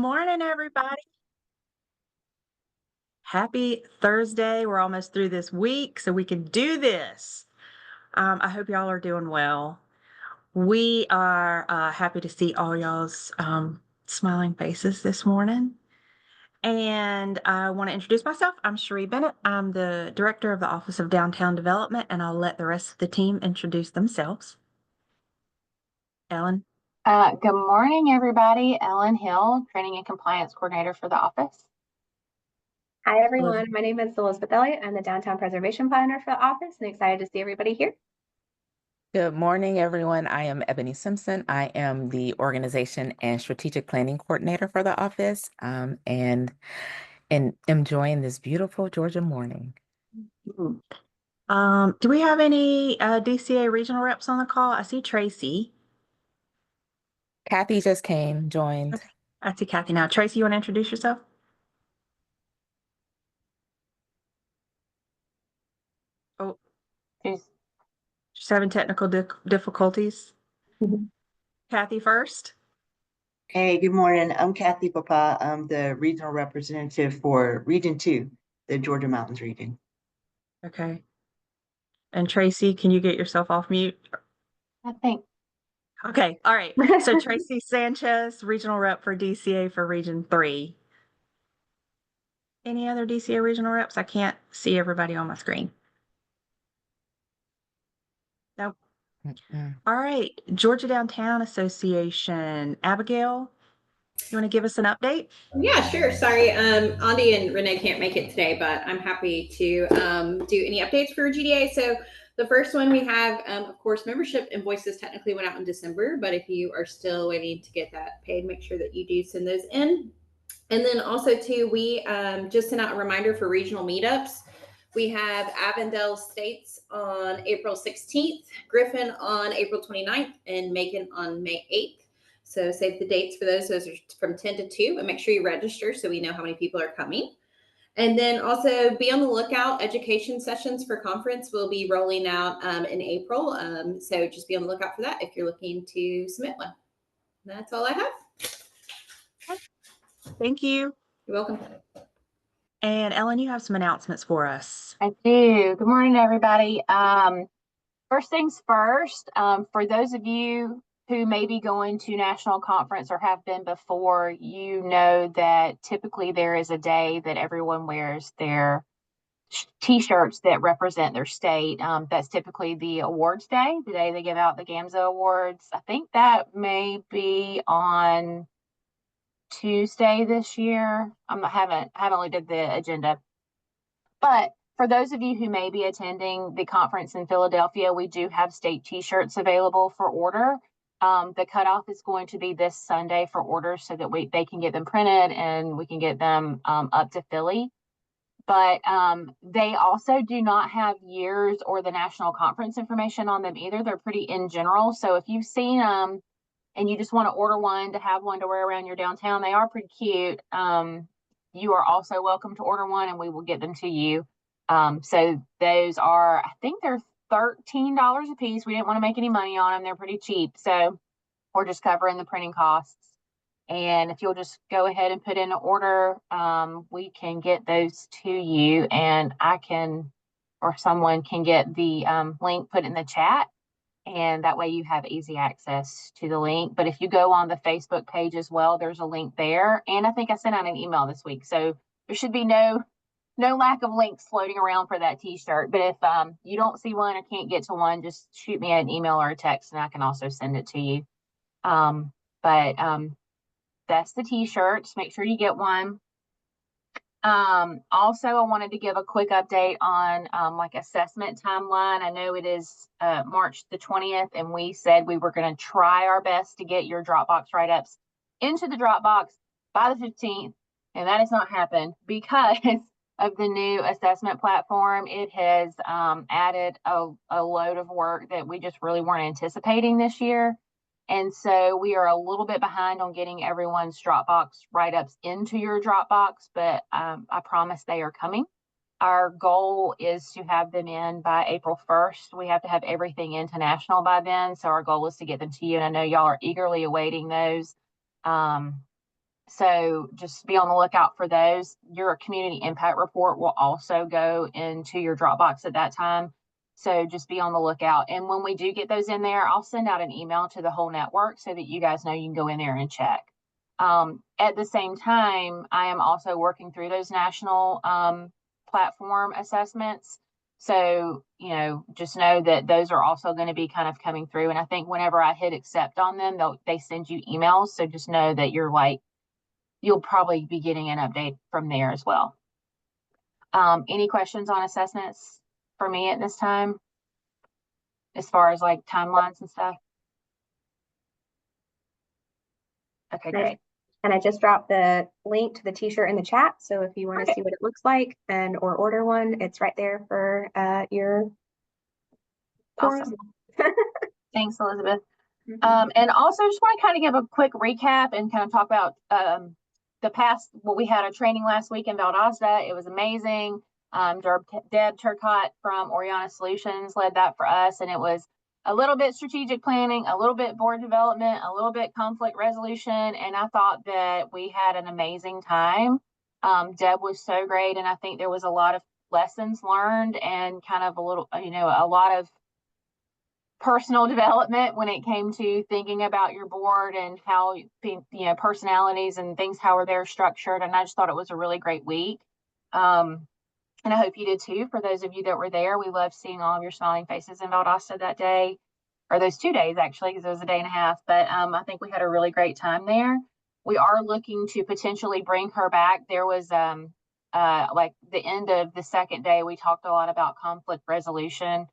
morning, everybody. Happy Thursday. We're almost through this week, so we can do this. I hope y'all are doing well. We are happy to see all y'all's smiling faces this morning. And I want to introduce myself. I'm Cherie Bennett. I'm the Director of the Office of Downtown Development, and I'll let the rest of the team introduce themselves. Ellen. Good morning, everybody. Ellen Hill, Training and Compliance Coordinator for the office. Hi, everyone. My name is Elizabeth Elliott. I'm the Downtown Preservation Planner for the office and excited to see everybody here. Good morning, everyone. I am Ebony Simpson. I am the Organization and Strategic Planning Coordinator for the office and enjoying this beautiful Georgia morning. Do we have any DCA regional reps on the call? I see Tracy. Kathy just joined. Okay. I see Kathy now. Tracy, you want to introduce yourself? Oh, she's having technical difficulties. Kathy first. Hey, good morning. I'm Kathy Papa. I'm the regional representative for Region 2, the Georgia Mountains region. Okay. And Tracy, can you get yourself off mute? I think. Okay. All right. So Tracy Sanchez, regional rep for DCA for Region 3. Any other DCA regional reps? I can't see everybody on my screen. Nope. All right. Georgia Downtown Association. Abigail, you want to give us an update? Yeah, sure. Sorry, Andy and Renee can't make it today, but I'm happy to do any updates for GDA. So the first one we have, of course, membership invoices technically went out in December, but if you are still waiting to get that paid, make sure that you do send those in. And then also too, we just sent out a reminder for regional meetups. We have Avondale States on April 16th, Griffin on April 29th, and Macon on May 8th. So save the dates for those. Those are from 10 to 2, and make sure you register so we know how many people are coming. And then also be on the lookout. Education sessions for conference will be rolling out in April. So just be on the lookout for that if you're looking to submit one. That's all I have. Thank you. You're welcome. And Ellen, you have some announcements for us. I do. Good morning, everybody. First things first, for those of you who may be going to national conference or have been before, you know that typically there is a day that everyone wears their t-shirts that represent their state. That's typically the awards day, the day they give out the GAMSA awards. I think that may be on Tuesday this year. I haven't looked at the agenda, but for those of you who may be attending the conference in Philadelphia, we do have state t-shirts available for order. The cutoff is going to be this Sunday for orders so that they can get them printed and we can get them up to Philly. But they also do not have years or the national conference information on them either. They're pretty in general. So if you've seen them and you just want to order one to have one to wear around your downtown, they are pretty cute. You are also welcome to order one and we will get them to you. So those are, I think they're $13 a piece. We didn't want to make any money on them. They're pretty cheap. So we're just covering the printing costs. And if you'll just go ahead and put in an order, we can get those to you, and I can, or someone can get the link put in the chat, and that way you have easy access to the link. But if you go on the Facebook page as well, there's a link there. And I think I sent out an email this week. So there should be no lack of links floating around for that t-shirt. But if you don't see one or can't get to one, just shoot me an email or a text and I can also send it to you. That's the t-shirts. Make sure you get one. Also, I wanted to give a quick update on like assessment timeline. I know it is March the 20th, and we said we were going to try our best to get your Dropbox write-ups into the Dropbox by the 15th, and that has not happened because of the new assessment platform. It has added a load of work that we just really weren't anticipating this year. And so we are a little bit behind on getting everyone's Dropbox write-ups into your Dropbox, but I promise they are coming. Our goal is to have them in by April 1st. We have to have everything international by then. So our goal is to get them to you. And I know y'all are eagerly awaiting those. So just be on the lookout for those. Your community impact report will also go into your Dropbox at that time. So just be on the lookout. And when we do get those in there, I'll send out an email to the whole network so that you guys know you can go in there and check. At the same time, I am also working through those national platform assessments. So, just know that those are also going to be kind of coming through. And I think whenever I hit accept on them, they send you emails. So just know that you'll probably be getting an update from there as well. Any questions on assessments for me at this time, as far as like timelines and stuff? Okay, great. And I just dropped the link to the t-shirt in the chat. So if you want to see what it looks like or order one, it's right there for your. Awesome. Thanks, Elizabeth. And also just want to kind of give a quick recap and kind of talk about we had a training last week in Valdosta. It was amazing. Deb Turcotte from Oriana Solutions led that for us, and it was a little bit strategic planning, a little bit board development, a little bit conflict resolution, and I thought that we had an amazing time. Deb was so great, and I think there was a lot of lessons learned and kind of a lot of personal development when it came to thinking about your board and how personalities and things, how they're structured. And I just thought it was a really great week. And I hope you did too. For those of you that were there, we loved seeing all of your smiling faces in Valdosta that day, or those 2 days actually, because it was a day and a half. But I think we had a really great time there. We are looking to potentially bring her back. There was like the end of the second day, we talked a lot about conflict resolution.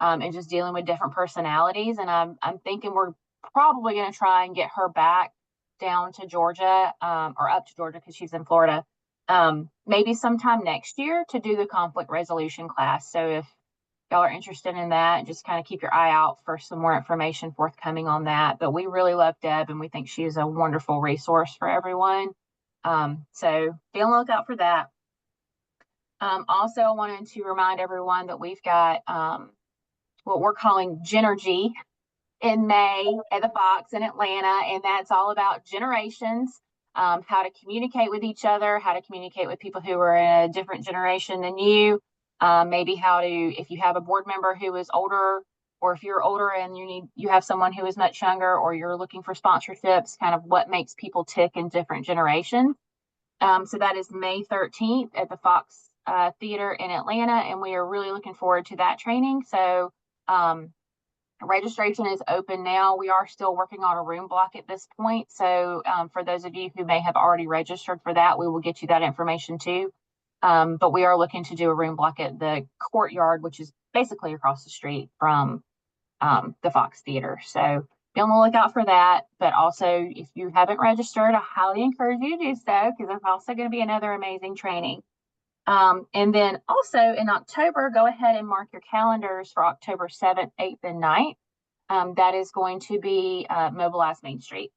And just dealing with different personalities. And I'm thinking we're probably going to try and get her back down to Georgia, or up to Georgia because she's in Florida, maybe sometime next year to do the conflict resolution class. So if y'all are interested in that, just kind of keep your eye out for some more information forthcoming on that. But we really love Deb, and we think she is a wonderful resource for everyone. So be on the lookout for that. Also, I wanted to remind everyone that we've got what we're calling Genergy in May at the Fox in Atlanta, and that's all about generations, how to communicate with each other, how to communicate with people who are in a different generation than you, maybe how to, if you have a board member who is older, or if you're older and you have someone who is much younger, or you're looking for sponsorships, kind of what makes people tick in different generations. So that is May 13th at the Fox Theater in Atlanta, and we are really looking forward to that training. So registration is open now. We are still working on a room block at this point. So for those of you who may have already registered for that, we will get you that information too. But we are looking to do a room block at the courtyard, which is basically across the street from the Fox Theater. So be on the lookout for that. But also, if you haven't registered, I highly encourage you to do so, because it's also going to be another amazing training. And then also in October, go ahead and mark your calendars for October 7th, 8th, and 9th. That is going to be Mobilize Main Street.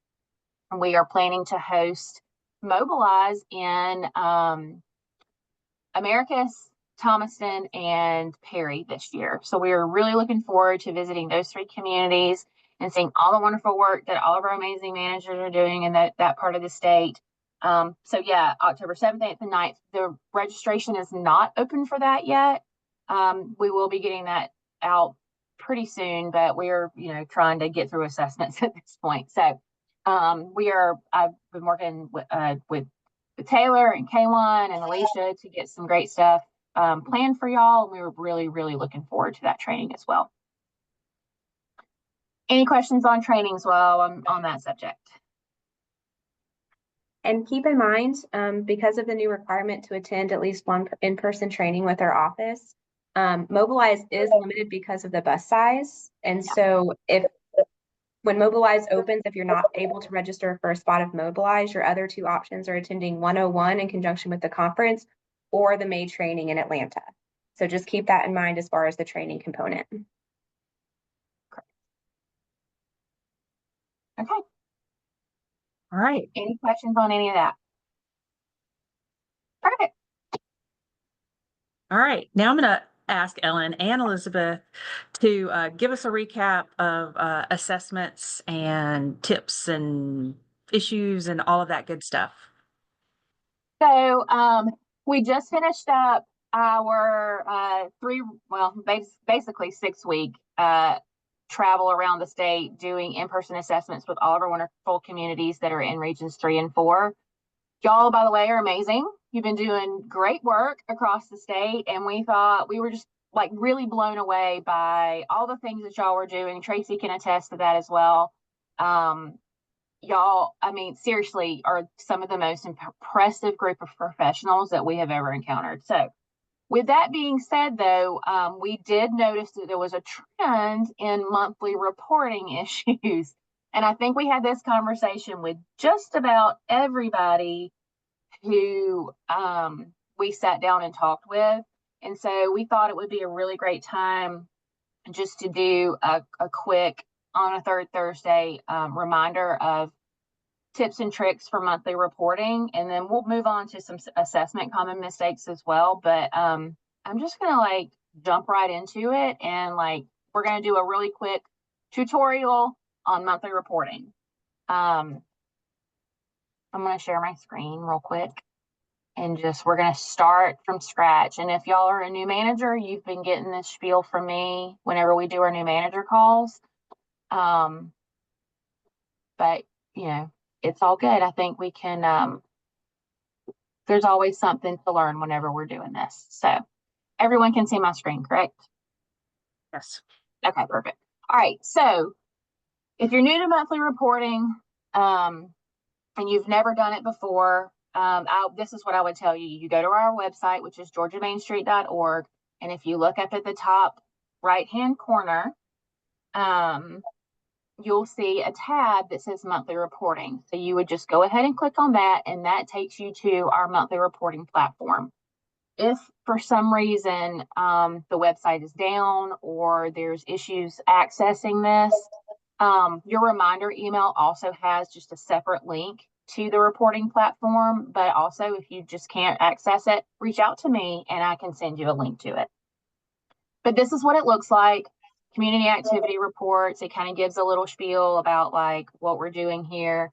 And we are planning to host Mobilize in Americus, Thomaston, and Perry this year. So we are really looking forward to visiting those 3 communities and seeing all the wonderful work that all of our amazing managers are doing in that part of the state. So yeah, October 7th, 8th, and 9th. The registration is not open for that yet. We will be getting that out pretty soon, but we're trying to get through assessments at this point. So I've been working with Taylor and K1 and Alicia to get some great stuff planned for y'all. And we were really, really looking forward to that training as well. Any questions on trainings while I'm on that subject? And keep in mind, because of the new requirement to attend at least one in-person training with our office, Mobilize is limited because of the bus size. And so when Mobilize opens, if you're not able to register for a spot of Mobilize, your other 2 options are attending 101 in conjunction with the conference or the May training in Atlanta. So just keep that in mind as far as the training component. Okay. All right. Any questions on any of that? Perfect. All right. Now I'm going to ask Ellen and Elizabeth to give us a recap of assessments and tips and issues and all of that good stuff? So we just finished up our basically 6 week travel around the state doing in-person assessments with all of our wonderful communities that are in regions 3 and 4. Y'all, by the way, are amazing. You've been doing great work across the state, and we thought we were just like really blown away by all the things that y'all were doing. Tracy can attest to that as well. Y'all, I mean, seriously, are some of the most impressive group of professionals that we have ever encountered. So with that being said, though, we did notice that there was a trend in monthly reporting issues. And I think we had this conversation with just about everybody who we sat down and talked with. And so we thought it would be a really great time just to do a quick on a third Thursday reminder of tips and tricks for monthly reporting. And then we'll move on to some assessment common mistakes as well. But I'm just going to like jump right into it. And like, we're going to do a really quick tutorial on monthly reporting. I'm going to share my screen real quick and we're going to start from scratch. And if y'all are a new manager, you've been getting this spiel from me whenever we do our new manager calls. But you know, it's all good. I think we can, there's always something to learn whenever we're doing this. So everyone can see my screen, correct? Yes. Okay, perfect. All right. So if you're new to monthly reporting, and you've never done it before, this is what I would tell you. You go to our website, which is georgiamainstreet.org. And if you look up at the top right-hand corner, you'll see a tab that says monthly reporting. So you would just go ahead and click on that, and that takes you to our monthly reporting platform. If for some reason the website is down or there's issues accessing this, your reminder email also has just a separate link to the reporting platform. But also, if you just can't access it, reach out to me and I can send you a link to it. But this is what it looks like. Community activity reports. It kind of gives a little spiel about like what we're doing here.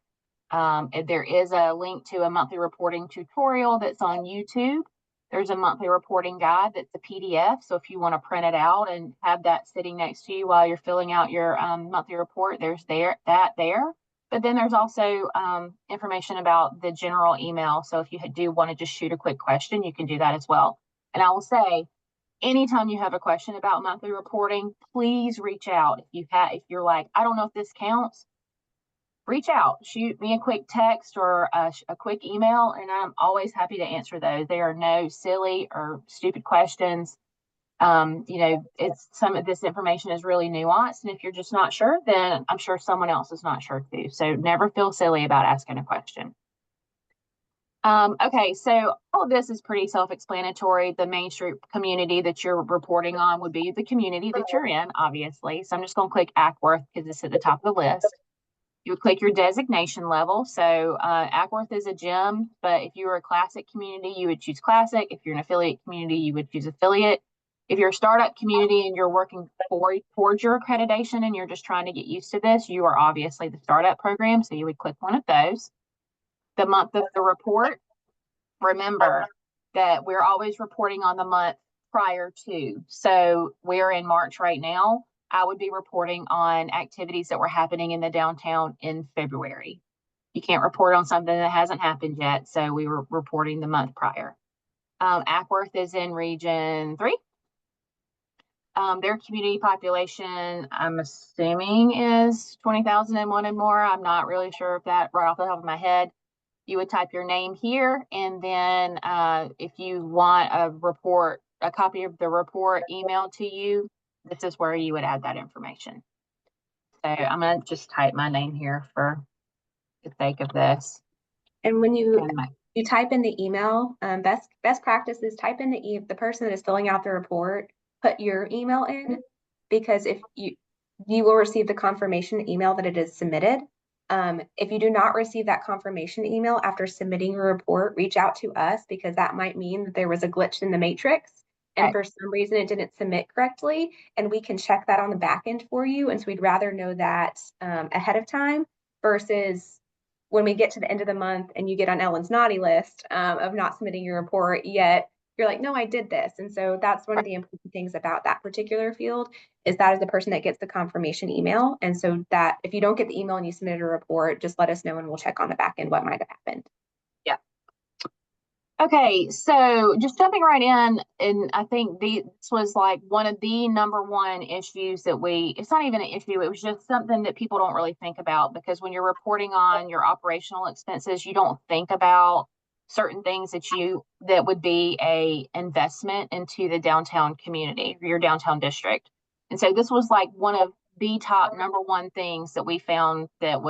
There is a link to a monthly reporting tutorial that's on YouTube. There's a monthly reporting guide that's a PDF. So if you want to print it out and have that sitting next to you while you're filling out your monthly report, there's that there. But then there's also information about the general email. So if you do want to just shoot a quick question, you can do that as well. And I will say, anytime you have a question about monthly reporting, please reach out. If you're like, I don't know if this counts, reach out, shoot me a quick text or a quick email, and I'm always happy to answer those. There are no silly or stupid questions. Some of this information is really nuanced, and if you're just not sure, then I'm sure someone else is not sure too. So never feel silly about asking a question. Okay, so all of this is pretty self-explanatory. The Main Street community that you're reporting on would be the community that you're in, obviously. So I'm just going to click Ackworth because it's at the top of the list. You would click your designation level. So Ackworth is a gym, but if you're a classic community, you would choose classic. If you're an affiliate community, you would choose affiliate. If you're a startup community and you're working towards your accreditation and you're just trying to get used to this, you are obviously the startup program. So you would click one of those. The month of the report, remember that we're always reporting on the month prior to. So we're in March right now. I would be reporting on activities that were happening in the downtown in February. You can't report on something that hasn't happened yet. So we were reporting the month prior. Ackworth is in region 3. Their community population, I'm assuming, is 20,001 and more. I'm not really sure if that right off the top of my head. You would type your name here, and then if you want a copy of the report emailed to you, this is where you would add that information. So I'm going to just type my name here for the sake of this. And when you type in the email, best practice is type in the person that is filling out the report, put your email in, because if you will receive the confirmation email that it is submitted. If you do not receive that confirmation email after submitting your report, reach out to us, because that might mean that there was a glitch in the matrix and for some reason it didn't submit correctly, and we can check that on the back end for you. And so we'd rather know that ahead of time versus when we get to the end of the month and you get on Ellen's naughty list of not submitting your report yet, you're like, no, I did this. And so that's one of the important things about that particular field is that is the person that gets the confirmation email. And so that if you don't get the email and you submitted a report, just let us know and we'll check on the back end what might have happened. Yeah. Okay, so just jumping right in, and I think this was like one of the number one issues that it's not even an issue, it was just something that people don't really think about, because when you're reporting on your operational expenses, you don't think about certain things that would be a investment into the downtown community, your downtown district. And so this was like one of the top number one things that we found that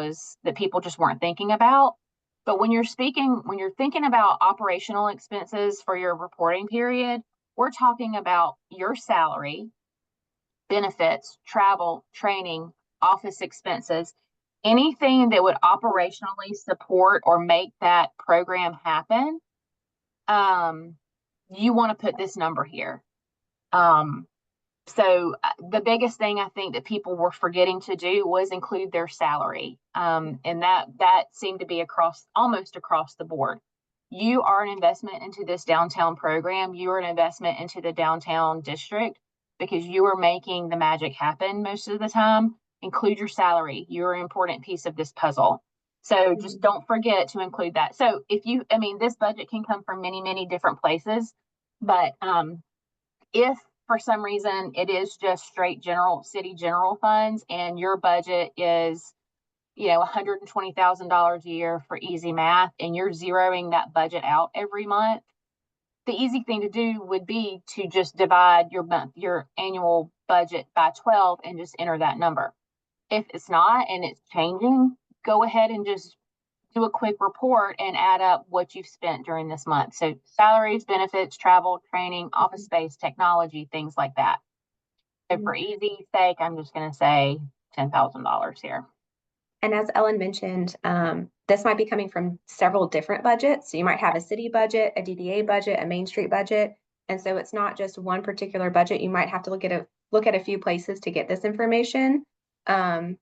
people just weren't thinking about. But when you're thinking about operational expenses for your reporting period, we're talking about your salary, benefits, travel, training, office expenses, anything that would operationally support or make that program happen. You want to put this number here. So the biggest thing I think that people were forgetting to do was include their salary. And that seemed to be almost across the board. You are an investment into this downtown program. You are an investment into the downtown district because you are making the magic happen most of the time. Include your salary. You're an important piece of this puzzle. So just don't forget to include that. So this budget can come from many, many different places, but if for some reason it is just straight city general funds and your budget is, $120,000 a year for easy math, and you're zeroing that budget out every month, the easy thing to do would be to just divide your annual budget by 12 and just enter that number. If it's not and it's changing, go ahead and just do a quick report and add up what you've spent during this month. So salaries, benefits, travel, training, office space, technology, things like that. So for easy sake, I'm just going to say $10,000 here. And as Ellen mentioned, this might be coming from several different budgets. So you might have a city budget, a DDA budget, a Main Street budget. And so it's not just one particular budget. You might have to look at a few places to get this information. And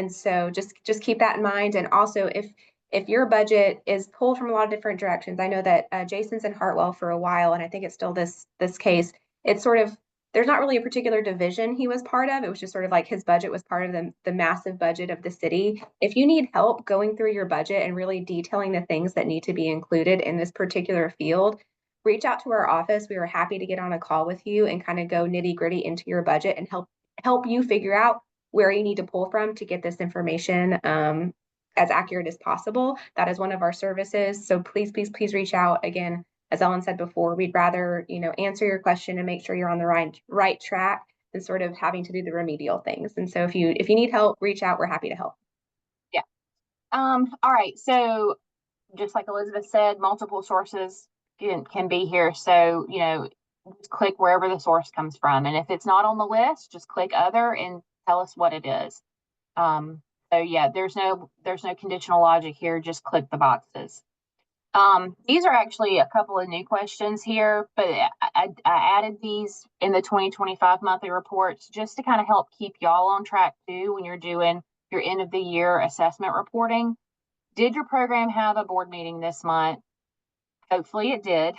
so just keep that in mind. And also if your budget is pulled from a lot of different directions, I know that Jason's in Hartwell for a while, and I think it's still this case. It's sort of, there's not really a particular division he was part of. It was just sort of like his budget was part of the massive budget of the city. If you need help going through your budget and really detailing the things that need to be included in this particular field, reach out to our office. We were happy to get on a call with you and kind of go nitty gritty into your budget and help you figure out where you need to pull from to get this information as accurate as possible. That is one of our services. So please reach out. Again, as Ellen said before, we'd rather, answer your question and make sure you're on the right track than sort of having to do the remedial things. And so if you need help, reach out. We're happy to help. Yeah. All right. So just like Elizabeth said, multiple sources can be here. So, just click wherever the source comes from. And if it's not on the list, just click other and tell us what it is. So yeah, there's no conditional logic here. Just click the boxes. These are actually a couple of new questions here, but I added these in the 2025 monthly reports just to kind of help keep y'all on track too when you're doing your end of the year assessment reporting. Did your program have a board meeting this month? Hopefully it did,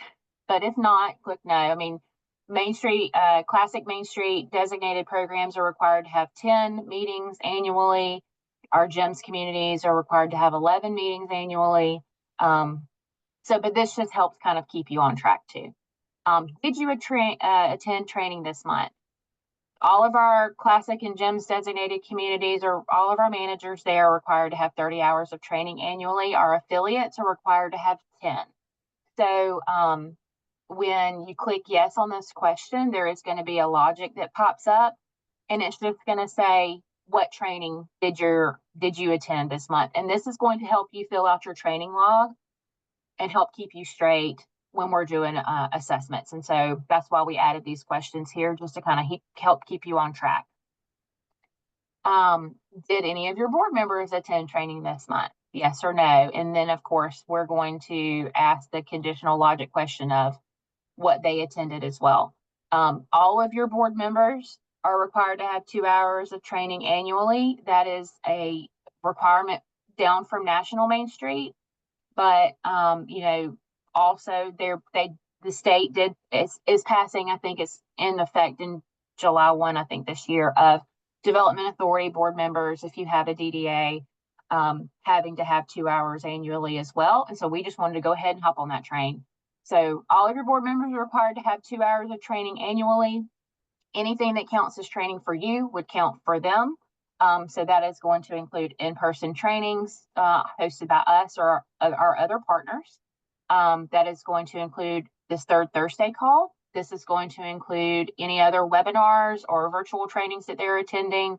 but if not, click no. Main Street, classic Main Street designated programs are required to have 10 meetings annually. Our GEMS communities are required to have 11 meetings annually. But this just helps kind of keep you on track too. Did you attend training this month? All of our classic and GEMS designated communities, or all of our managers, they are required to have 30 hours of training annually. Our affiliates are required to have 10. So when you click yes on this question, there is going to be a logic that pops up, and it's just going to say, what training did you attend this month? And this is going to help you fill out your training log and help keep you straight when we're doing assessments. And so that's why we added these questions here, just to kind of help keep you on track. Did any of your board members attend training this month? Yes or no? And then, of course, we're going to ask the conditional logic question of what they attended as well. All of your board members are required to have 2 hours of training annually. That is a requirement down from National Main Street. But, you know, also the state is passing, I think it's in effect in July 1, I think this year, of Development Authority board members, if you have a DDA, having to have 2 hours annually as well. And so we just wanted to go ahead and hop on that train. So all of your board members are required to have 2 hours of training annually. Anything that counts as training for you would count for them. So that is going to include in-person trainings hosted by us or our other partners. That is going to include this third Thursday call. This is going to include any other webinars or virtual trainings that they're attending.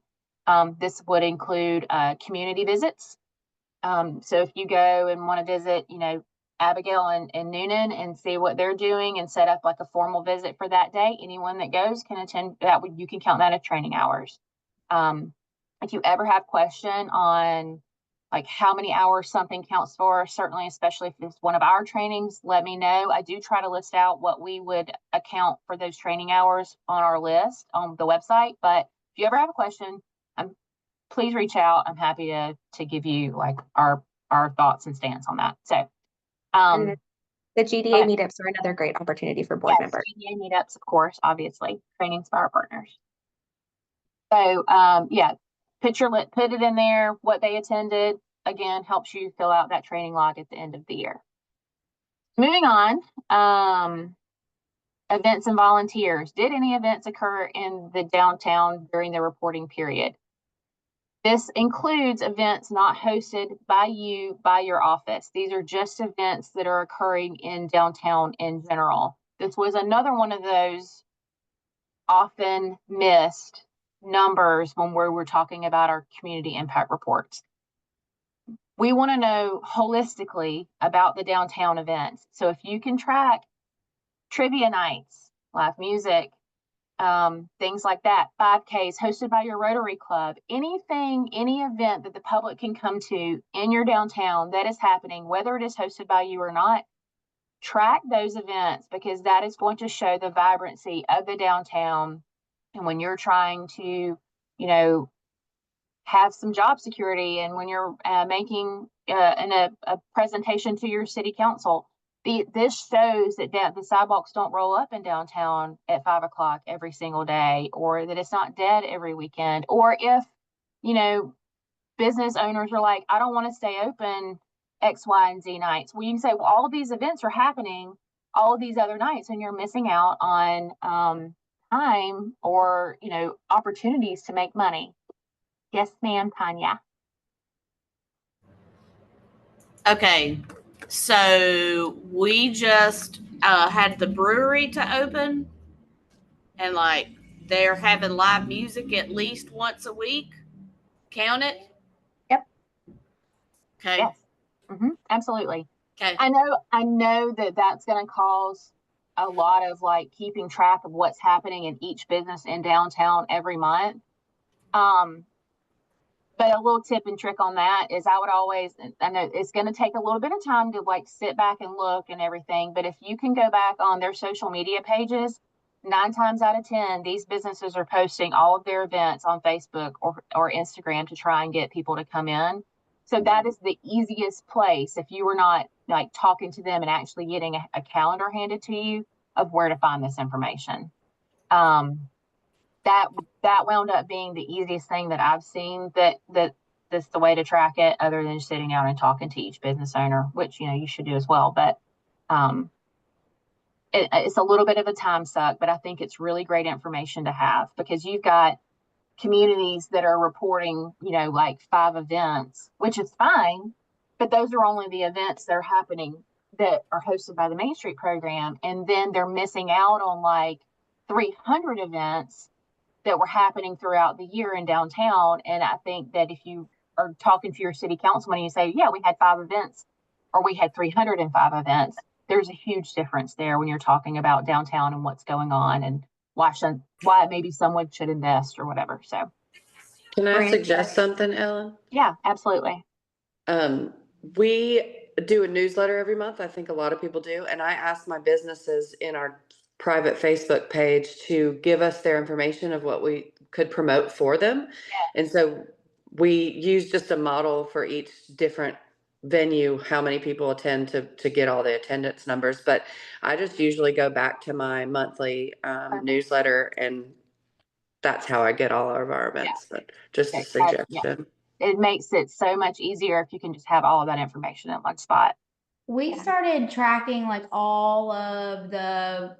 This would include community visits. So if you go and want to visit, you know, Abigail and Noonan and see what they're doing and set up like a formal visit for that day, anyone that goes can attend that. You can count that as training hours. If you ever have question on like how many hours something counts for, certainly, especially if it's one of our trainings, let me know. I do try to list out what we would account for those training hours on our list on the website. But if you ever have a question, please reach out. I'm happy to give you like our thoughts and stance on that. So And the GDA meetups are another great opportunity for board members. GDA meetups, of course, obviously, trainings for our partners. So yeah, put it in there, what they attended. Again, helps you fill out that training log at the end of the year. Moving on, events and volunteers. Did any events occur in the downtown during the reporting period? This includes events not hosted by you, by your office. These are just events that are occurring in downtown in general. This was another one of those often missed numbers when we're talking about our community impact reports. We want to know holistically about the downtown events. So if you can track trivia nights, live music, things like that, 5Ks hosted by your Rotary Club, any event that the public can come to in your downtown that is happening, whether it is hosted by you or not, track those events, because that is going to show the vibrancy of the downtown. And when you're trying to, you know, have some job security, and when you're making a presentation to your city council, this shows that the sidewalks don't roll up in downtown at 5 o'clock every single day, or that it's not dead every weekend. Or if, you know, business owners are like, I don't want to stay open X, Y, and Z nights. Well, you can say, well, all of these events are happening all of these other nights, and you're missing out on time or, you know, opportunities to make money. Yes, ma'am, Tanya. Okay, so we just had the brewery to open, and like they're having live music at least once a week. Count it? Yep. Okay. Yes. Absolutely. Okay. I know that that's going to cause a lot of like keeping track of what's happening in each business in downtown every month. But a little tip and trick on that is I know it's going to take a little bit of time to like sit back and look and everything. But if you can go back on their social media pages, 9 times out of 10, these businesses are posting all of their events on Facebook or Instagram to try and get people to come in. So that is the easiest place, if you were not like talking to them and actually getting a calendar handed to you, of where to find this information. That wound up being the easiest thing that I've seen that's the way to track it, other than sitting down and talking to each business owner, which, you know, you should do as well. But it's a little bit of a time suck, but I think it's really great information to have, because you've got communities that are reporting, you know, like 5 events, which is fine, but those are only the events that are happening that are hosted by the Main Street program. And then they're missing out on like 300 events that were happening throughout the year in downtown. And I think that if you are talking to your city councilman and you say, yeah, we had 5 events, or we had 305 events, there's a huge difference there when you're talking about downtown and what's going on, and why maybe someone should invest or whatever. So can I suggest something, Ellen? Yeah, absolutely. We do a newsletter every month. I think a lot of people do. And I ask my businesses in our private Facebook page to give us their information of what we could promote for them. Yeah. And so we use just a model for each different venue, how many people attend to get all the attendance numbers. But I just usually go back to my monthly newsletter, and that's how I get all of our events. But just a Yeah. suggestion. It makes it so much easier if you can just have all of that information in one spot. We started tracking like all of the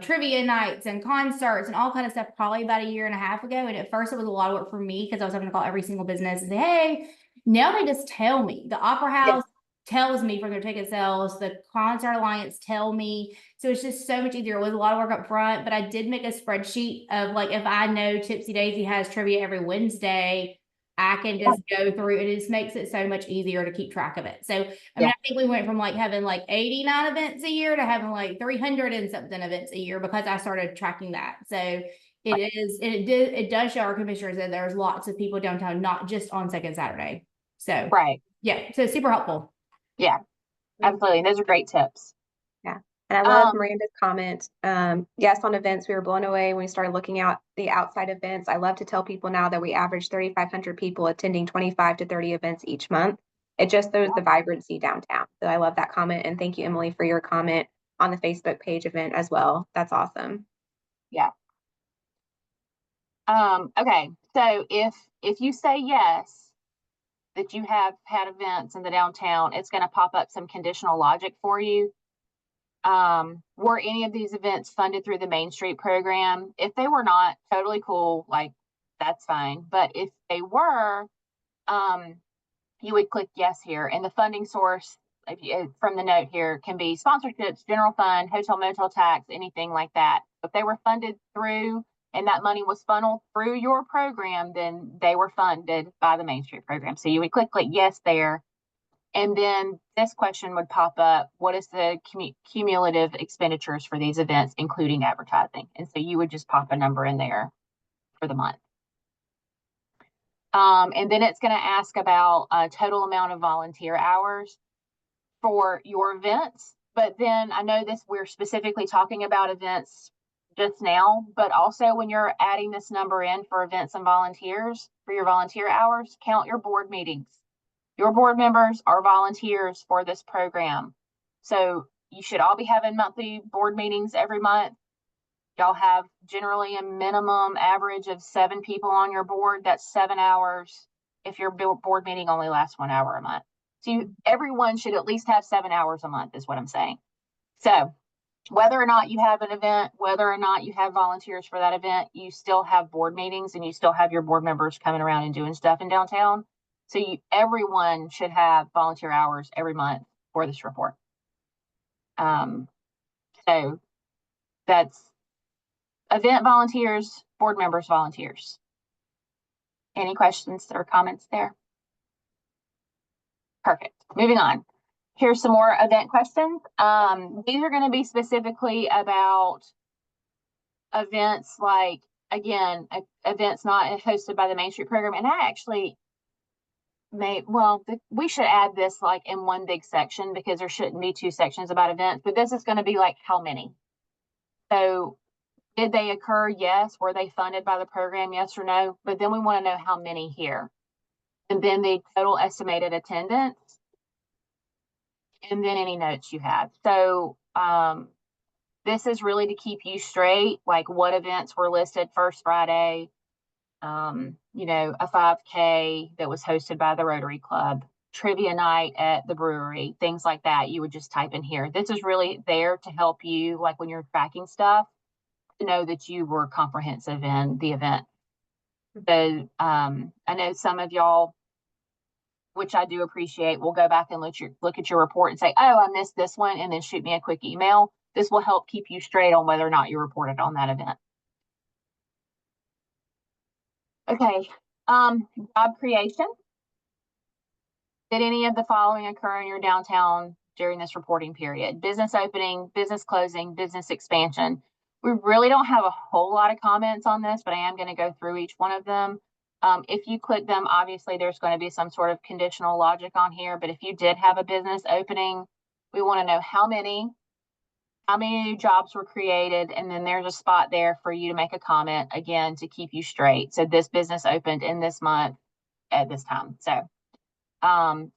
trivia nights and concerts and all kind of stuff probably about a year and a half ago. And at first it was a lot of work for me because I was having to call every single business and say, hey, now they just tell me. The Opera House tells me from their ticket sales, the Concert Alliance tell me. So it's just so much easier. It was a lot of work up front, but I did make a spreadsheet of like, if I know Tipsy Daisy has trivia every Wednesday, I can just go through. It just makes it so much easier to keep track of it. So, I mean, I think we went from like having like 89 events a year to having like 300 and something events a year because I started tracking that. So it does show our commissioners that there's lots of people downtown, not just on Second Saturday. So, yeah, so super helpful. Yeah, absolutely. Those are great tips. Yeah. And I love Miranda's comment. Yes, on events, we were blown away when we started looking at the outside events. I love to tell people now that we average 3,500 people attending 25 to 30 events each month. It just shows the vibrancy downtown. So I love that comment. And thank you, Emily, for your comment on the Facebook page event as well. That's awesome. Yeah. Okay. So if you say yes, that you have had events in the downtown, it's going to pop up some conditional logic for you. Were any of these events funded through the Main Street program? If they were not, totally cool, like that's fine. But if they were, you would click yes here. And the funding source from the note here can be sponsorships, general fund, hotel motel tax, anything like that. If they were funded through and that money was funneled through your program, then they were funded by the Main Street program. So you would click yes there. And then this question would pop up, what is the cumulative expenditures for these events, including advertising? And so you would just pop a number in there for the month. And then it's going to ask about total amount of volunteer hours for your events. But then I know this, we're specifically talking about events just now, but also when you're adding this number in for events and volunteers, for your volunteer hours, count your board meetings. Your board members are volunteers for this program. So you should all be having monthly board meetings every month. Y'all have generally a minimum average of 7 people on your board. That's 7 hours if your board meeting only lasts 1 hour a month. So everyone should at least have 7 hours a month is what I'm saying. So whether or not you have an event, whether or not you have volunteers for that event, you still have board meetings and you still have your board members coming around and doing stuff in downtown. So everyone should have volunteer hours every month for this report. So that's event volunteers, board members, volunteers. Any questions or comments there? Perfect. Moving on. Here's some more event questions. These are going to be specifically about events like, again, events not hosted by the Main Street program. And I actually we should add this like in one big section because there shouldn't be 2 sections about events, but this is going to be like how many. So did they occur? Yes. Were they funded by the program? Yes or no? But then we want to know how many here. And then the total estimated attendance. And then any notes you have. So this is really to keep you straight, like what events were listed first Friday, you know, a 5K that was hosted by the Rotary Club, trivia night at the brewery, things like that. You would just type in here. This is really there to help you, like when you're tracking stuff, to know that you were comprehensive in the event. So I know some of y'all, which I do appreciate, will go back and look at your report and say, oh, I missed this one, and then shoot me a quick email. This will help keep you straight on whether or not you reported on that event. Okay, job creation. Did any of the following occur in your downtown during this reporting period? Business opening, business closing, business expansion. We really don't have a whole lot of comments on this, but I am going to go through each one of them. If you click them, obviously there's going to be some sort of conditional logic on here, but if you did have a business opening, we want to know how many new jobs were created, and then there's a spot there for you to make a comment, again, to keep you straight. So this business opened in this month, at this time. So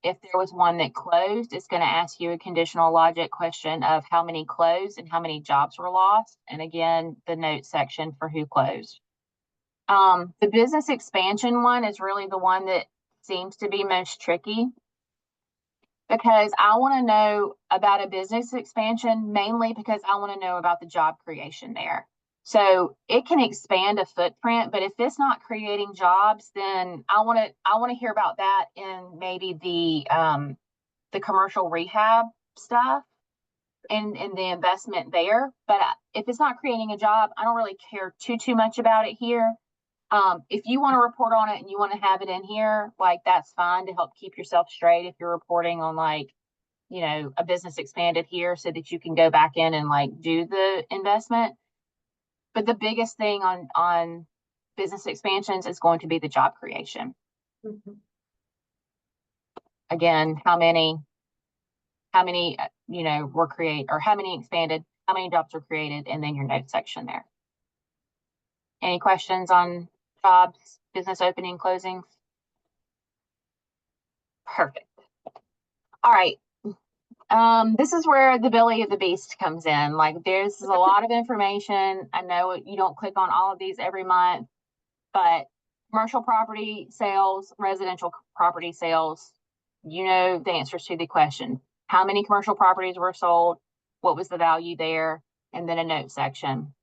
if there was one that closed, it's going to ask you a conditional logic question of how many closed and how many jobs were lost. And again, the note section for who closed. The business expansion one is really the one that seems to be most tricky, because I want to know about a business expansion mainly because I want to know about the job creation there. So it can expand a footprint, but if it's not creating jobs, then I want to hear about that in maybe the commercial rehab stuff and the investment there. But if it's not creating a job, I don't really care too much about it here. If you want to report on it and you want to have it in here, like that's fine to help keep yourself straight if you're reporting on like, you know, a business expanded here so that you can go back in and like do the investment. But the biggest thing on business expansions is going to be the job creation. Mhm. Again, how many, you know, were created, or how many expanded, how many jobs were created, and then your note section there. Any questions on jobs, business opening, closings? Perfect. All right. This is where the belly of the beast comes in. Like there's a lot of information. I know you don't click on all of these every month, but commercial property sales, residential property sales, you know the answers to the question. How many commercial properties were sold? What was the value there? And then a note section.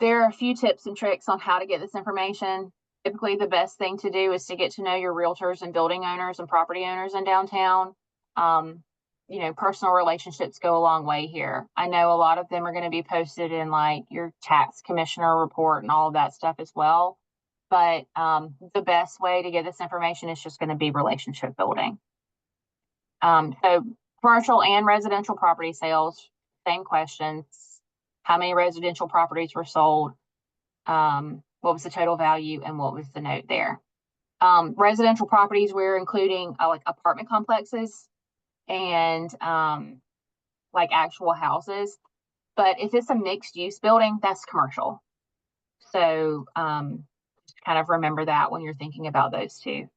There are a few tips and tricks on how to get this information. Typically, the best thing to do is to get to know your realtors and building owners and property owners in downtown. You know, personal relationships go a long way here. I know a lot of them are going to be posted in like your tax commissioner report and all of that stuff as well. But the best way to get this information is just going to be relationship building. So commercial and residential property sales, same questions. How many residential properties were sold? What was the total value and what was the note there? Residential properties, we're including like apartment complexes and like actual houses. But if it's a mixed use building, that's commercial. So just kind of remember that when you're thinking about those two.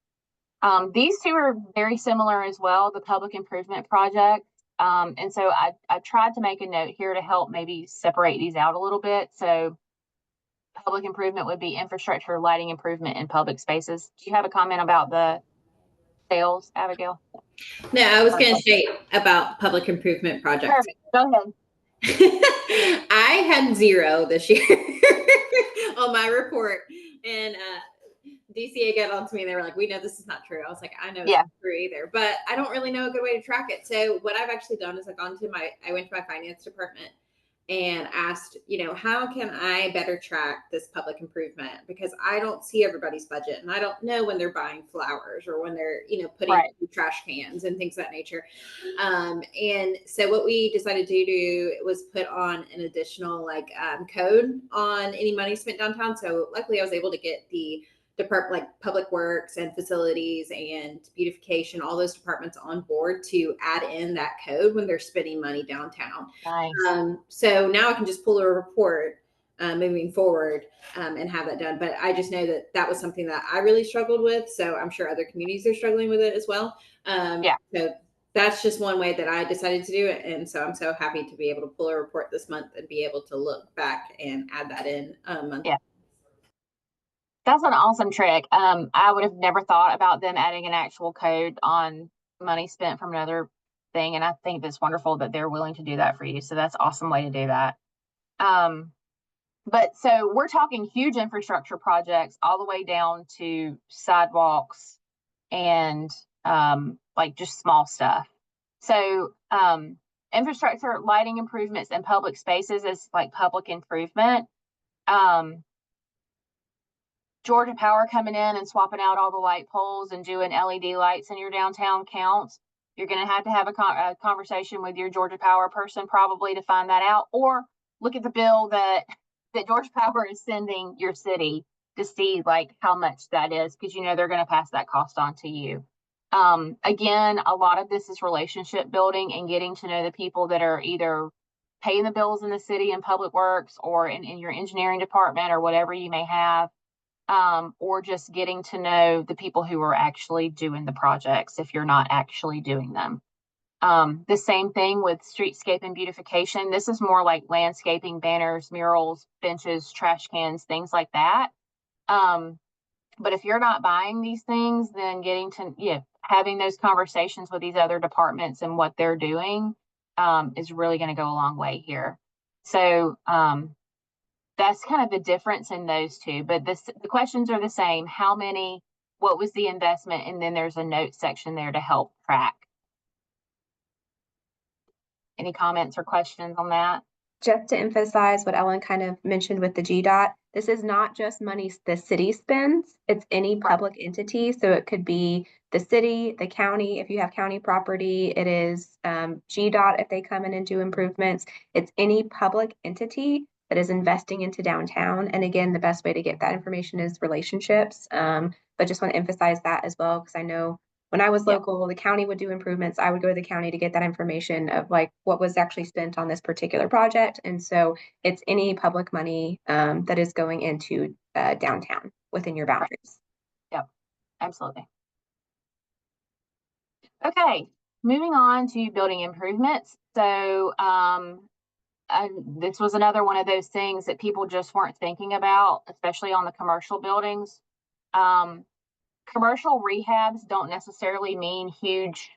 These two are very similar as well, the public improvement project. And so I tried to make a note here to help maybe separate these out a little bit. So public improvement would be infrastructure, lighting improvement in public spaces. Do you have a comment about the sales, Abigail? No, I was going to say about public improvement projects. Perfect. Go ahead. I had 0 this year on my report, and DCA got on to me and they were like, we know this is not true. I was like, I know it's not true either, but I don't really know a good way to track it. So what I've actually done is I went to my finance department and asked, you know, how can I better track this public improvement? Because I don't see everybody's budget and I don't know when they're buying flowers or when they're, you know, putting trash cans and things of that nature. And so what we decided to do was put on an additional like code on any money spent downtown. So luckily I was able to get the department like public works and facilities and beautification, all those departments on board to add in that code when they're spending money downtown. Nice. So now I can just pull a report moving forward and have that done. But I just know that that was something that I really struggled with. So I'm sure other communities are struggling with it as well. So that's just one way that I decided to do it. And so I'm so happy to be able to pull a report this month and be able to look back and add that in monthly. Yeah. That's an awesome trick. I would have never thought about them adding an actual code on money spent from another thing. And I think that's wonderful that they're willing to do that for you. So that's an awesome way to do that. But so we're talking huge infrastructure projects all the way down to sidewalks and like just small stuff. So infrastructure, lighting improvements and public spaces is like public improvement. Georgia Power coming in and swapping out all the light poles and doing LED lights in your downtown counts. You're going to have a conversation with your Georgia Power person probably to find that out, or look at the bill that Georgia Power is sending your city to see like how much that is, because you know they're going to pass that cost on to you. Again, a lot of this is relationship building and getting to know the people that are either paying the bills in the city and public works or in your engineering department or whatever you may have, or just getting to know the people who are actually doing the projects if you're not actually doing them. The same thing with streetscape and beautification. This is more like landscaping, banners, murals, benches, trash cans, things like that. But if you're not buying these things, then getting to, having those conversations with these other departments and what they're doing, is really going to go a long way here. So, that's kind of the difference in those two, but the questions are the same. How many, what was the investment? And then there's a note section there to help track. Any comments or questions on that? Just to emphasize what Ellen kind of mentioned with the GDOT, this is not just money the city spends, it's any public entity. So it could be the city, the county, if you have county property, it is GDOT if they come in and do improvements. It's any public entity that is investing into downtown. And again, the best way to get that information is relationships. But just want to emphasize that as well, because I know when I was local, the county would do improvements. I would go to the county to get that information of like what was actually spent on this particular project. And so it's any public money that is going into downtown within your boundaries. Yep, absolutely. Okay, moving on to building improvements. So this was another one of those things that people just weren't thinking about, especially on the commercial buildings. Commercial rehabs don't necessarily mean huge,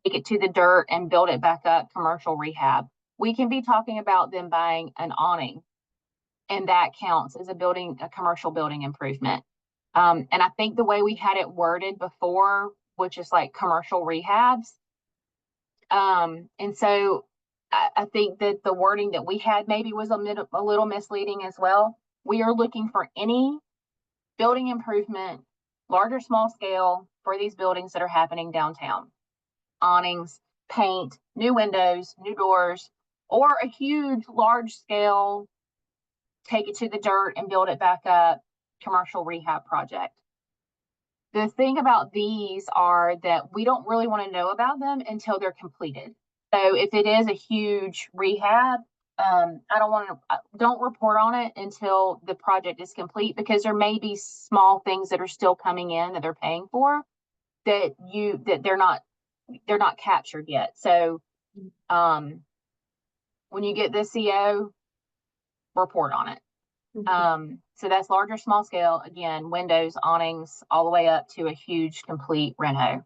take it to the dirt and build it back up commercial rehab. We can be talking about them buying an awning, and that counts as a commercial building improvement. And I think the way we had it worded before, which is like commercial rehabs. And so I think that the wording that we had maybe was a little misleading as well. We are looking for any building improvement, large or small scale, for these buildings that are happening downtown. Awnings, paint, new windows, new doors, or a huge, large scale, take it to the dirt and build it back up commercial rehab project. The thing about these are that we don't really want to know about them until they're completed. So if it is a huge rehab, don't report on it until the project is complete, because there may be small things that are still coming in that they're paying for that they're not captured yet. So when you get the CO, report on it. So that's large or small scale, again, windows, awnings, all the way up to a huge complete reno.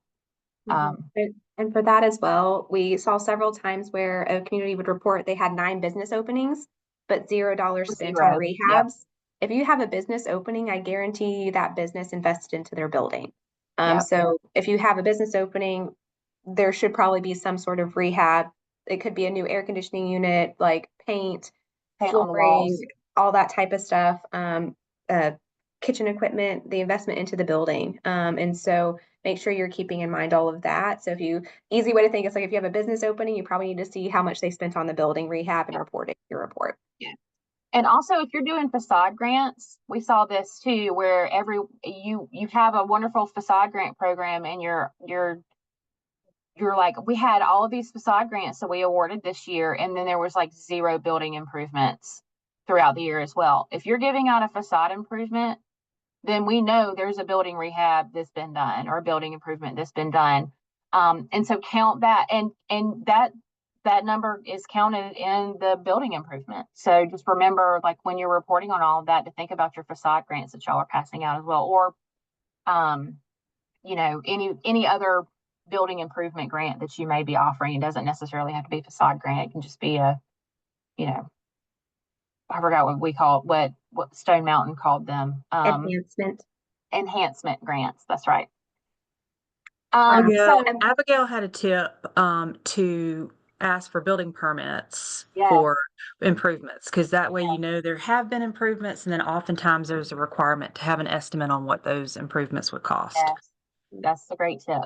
And for that as well, we saw several times where a community would report they had 9 business openings, but $0 spent on rehabs. Yep. If you have a business opening, I guarantee you that business invested into their building. So if you have a business opening, there should probably be some sort of rehab. It could be a new air conditioning unit, like paint flooring, all that type of stuff, kitchen equipment, the investment into the building. And so make sure you're keeping in mind all of that. So easy way to think is like if you have a business opening, you probably need to see how much they spent on the building rehab and report it in your report. Yeah. And also if you're doing facade grants, we saw this too, where you have a wonderful facade grant program and you're like, we had all of these facade grants that we awarded this year, and then there was like 0 building improvements throughout the year as well. If you're giving out a facade improvement, then we know there's a building rehab that's been done or a building improvement that's been done. And so count that, and that number is counted in the building improvement. So just remember, like when you're reporting on all of that, to think about your facade grants that y'all are passing out as well, or any other building improvement grant that you may be offering. It doesn't necessarily have to be a facade grant. It can just be I forgot what we call it, what Stone Mountain called them. Enhancement grants. That's right. Abigail had a tip to ask for building permits for improvements, because that way there have been improvements, and then oftentimes there's a requirement to have an estimate on what those improvements would cost. Yes. That's a great tip.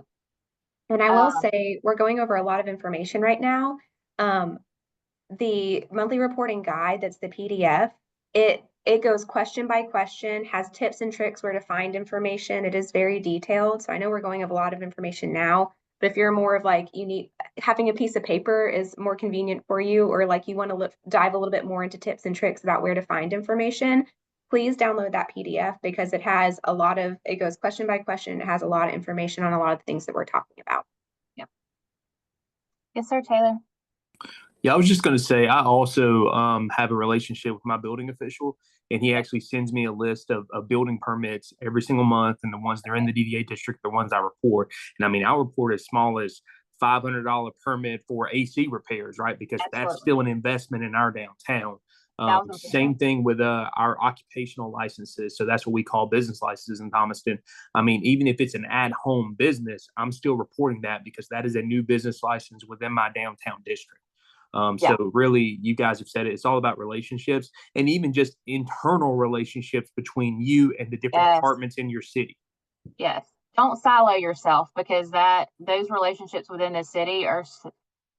And I will say we're going over a lot of information right now. The monthly reporting guide, that's the PDF, it goes question by question, has tips and tricks where to find information. It is very detailed. So I know we're going over a lot of information now, But if you're more of like, you need having a piece of paper is more convenient for you, or like you want to dive a little bit more into tips and tricks about where to find information, please download that PDF because it has a lot of, it goes question by question. It has a lot of information on a lot of the things that we're talking about. Yep. Yes, sir, Taylor. Yeah, I was just going to say, I also have a relationship with my building official, and he actually sends me a list of building permits every single month, and the ones that are in the DDA district, the ones I report. And I mean, I'll report as small as $500 permit for AC repairs, right? Because that's still an investment in our downtown. Same thing with our occupational licenses. So that's what we call business licenses in Thomaston. I mean, even if it's an at-home business, I'm still reporting that because that is a new business license within my downtown district. So really, you guys have said it, it's all about relationships and even just internal relationships between you and the different departments in your city. Yes. Don't silo yourself because those relationships within the city are,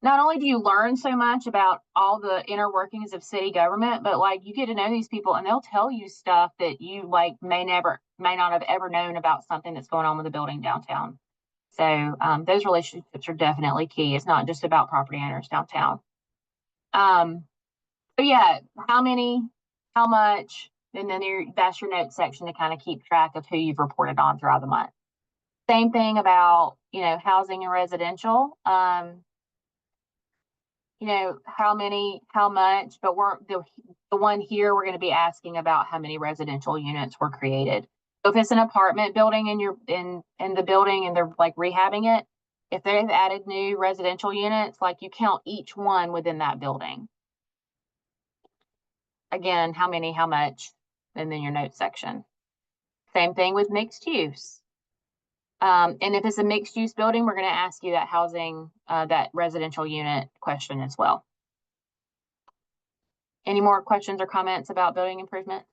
not only do you learn so much about all the inner workings of city government, but like you get to know these people and they'll tell you stuff that you like may not have ever known about something that's going on with the building downtown. So those relationships are definitely key. It's not just about property owners downtown. So yeah, how many, how much, and then that's your notes section to kind of keep track of who you've reported on throughout the month. Same thing about, housing and residential. How many, how much, but the one here, we're going to be asking about how many residential units were created. So if it's an apartment building and you're in the building and they're like rehabbing it, if they've added new residential units, like you count each one within that building. Again, how many, how much, and then your notes section. Same thing with mixed use. And if it's a mixed use building, we're going to ask you that housing, that residential unit question as well. Any more questions or comments about building improvement?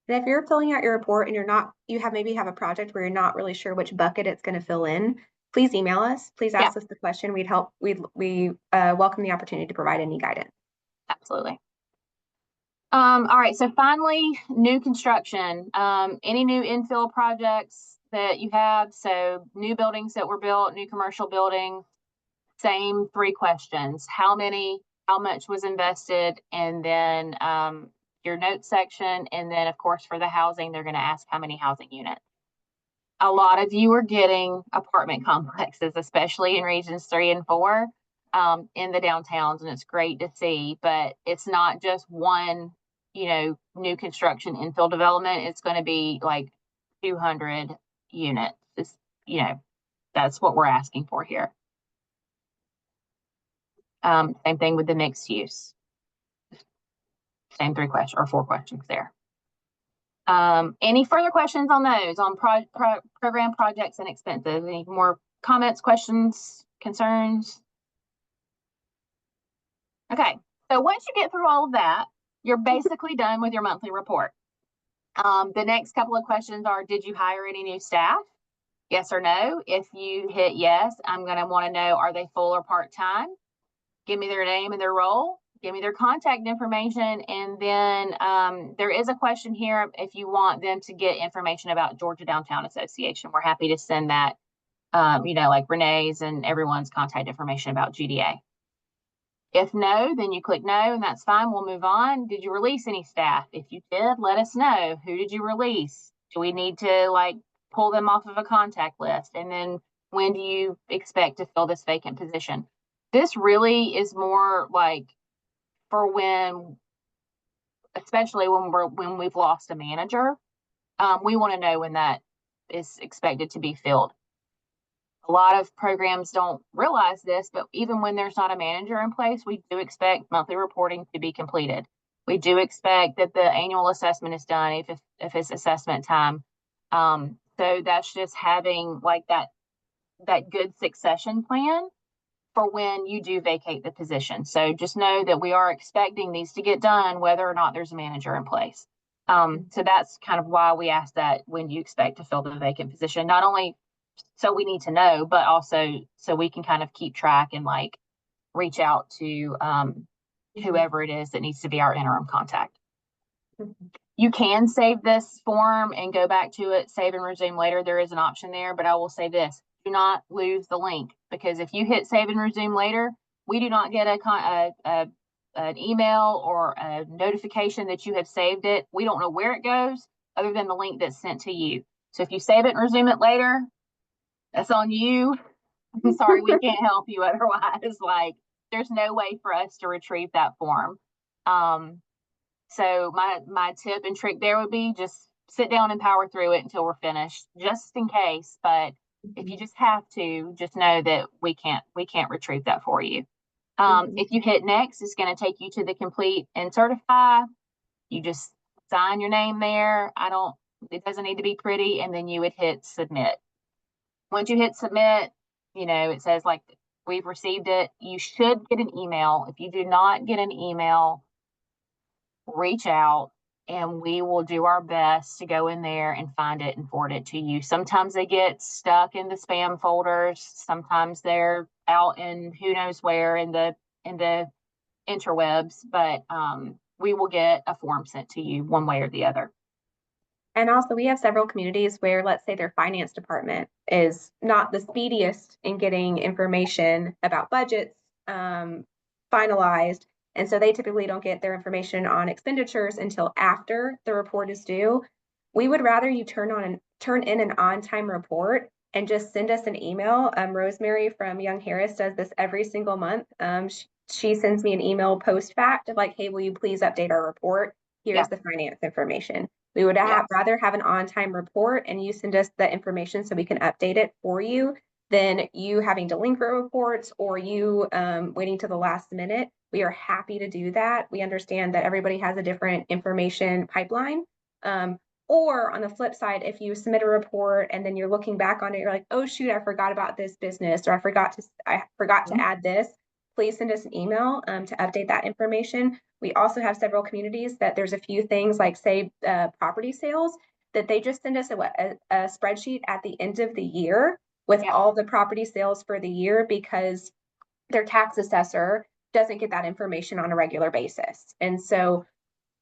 And if you're filling out your report and you maybe have a project where you're not really sure which bucket it's going to fill in, please email us. Please ask us the question. We'd welcome the opportunity to provide any guidance. Absolutely. All right. So finally, new construction. Any new infill projects that you have? So new buildings that were built, new commercial buildings. Same 3 questions. How many? How much was invested? And then your notes section. And then, of course, for the housing, they're going to ask how many housing units. A lot of you are getting apartment complexes, especially in regions 3 and 4 in the downtowns. And it's great to see, but it's not just one, new construction infill development. It's going to be like 200 units. It's, that's what we're asking for here. Same thing with the mixed use. Same 3 questions or 4 questions there. Any further questions on those, on program projects and expenses? Any more comments, questions, concerns? Okay, so once you get through all of that, you're basically done with your monthly report. The next couple of questions are, did you hire any new staff? Yes or no? If you hit yes, I'm going to want to know, are they full or part-time? Give me their name and their role. Give me their contact information. And then there is a question here if you want them to get information about Georgia Downtown Association. We're happy to send that, like Renee's and everyone's contact information about GDA. If no, then you click no, and that's fine. We'll move on. Did you release any staff? If you did, let us know. Who did you release? Do we need to pull them off of a contact list? And then when do you expect to fill this vacant position? This really is more like for when, especially when we've lost a manager, we want to know when that is expected to be filled. A lot of programs don't realize this, but even when there's not a manager in place, we do expect monthly reporting to be completed. We do expect that the annual assessment is done if it's assessment time. So that's just having that good succession plan for when you do vacate the position. So just know that we are expecting these to get done whether or not there's a manager in place. So that's kind of why we ask that when you expect to fill the vacant position, not only so we need to know, but also so we can kind of keep track and reach out to whoever it is that needs to be our interim contact. You can save this form and go back to it, save and resume later. There is an option there, but I will say this. do not lose the link, because if you hit save and resume later, we do not get an email or a notification that you have saved it. We don't know where it goes other than the link that's sent to you. So if you save it and resume it later, that's on you. I'm sorry, we can't help you otherwise. Like, there's no way for us to retrieve that form. So my tip and trick there would be just sit down and power through it until we're finished, just in case. But if you just have to, just know that we can't retrieve that for you. If you hit next, it's going to take you to the complete and certify. You just sign your name there. It doesn't need to be pretty. And then you would hit submit. Once you hit submit, it says like, we've received it. You should get an email. If you do not get an email, reach out and we will do our best to go in there and find it and forward it to you. Sometimes they get stuck in the spam folders. Sometimes they're out in who knows where in the interwebs, but we will get a form sent to you one way or the other. And also, we have several communities where, let's say, their finance department is not the speediest in getting information about budgets finalized. And so they typically don't get their information on expenditures until after the report is due. We would rather you turn in an on-time report and just send us an email. Rosemary from Young Harris does this every single month. She sends me an email post fact of like, hey, will you please update our report? Here's the finance information. We would rather have an on-time report and you send us the information so we can update it for you than you having delinquent reports or you waiting to the last minute. We are happy to do that. We understand that everybody has a different information pipeline. Or on the flip side, if you submit a report and then you're looking back on it, you're like, oh shoot, I forgot about this business, or I forgot to add this. Please send us an email to update that information. We also have several communities that there's a few things like, say, property sales, that they just send us a spreadsheet at the end of the year with all the property sales for the year, because their tax assessor doesn't get that information on a regular basis. And so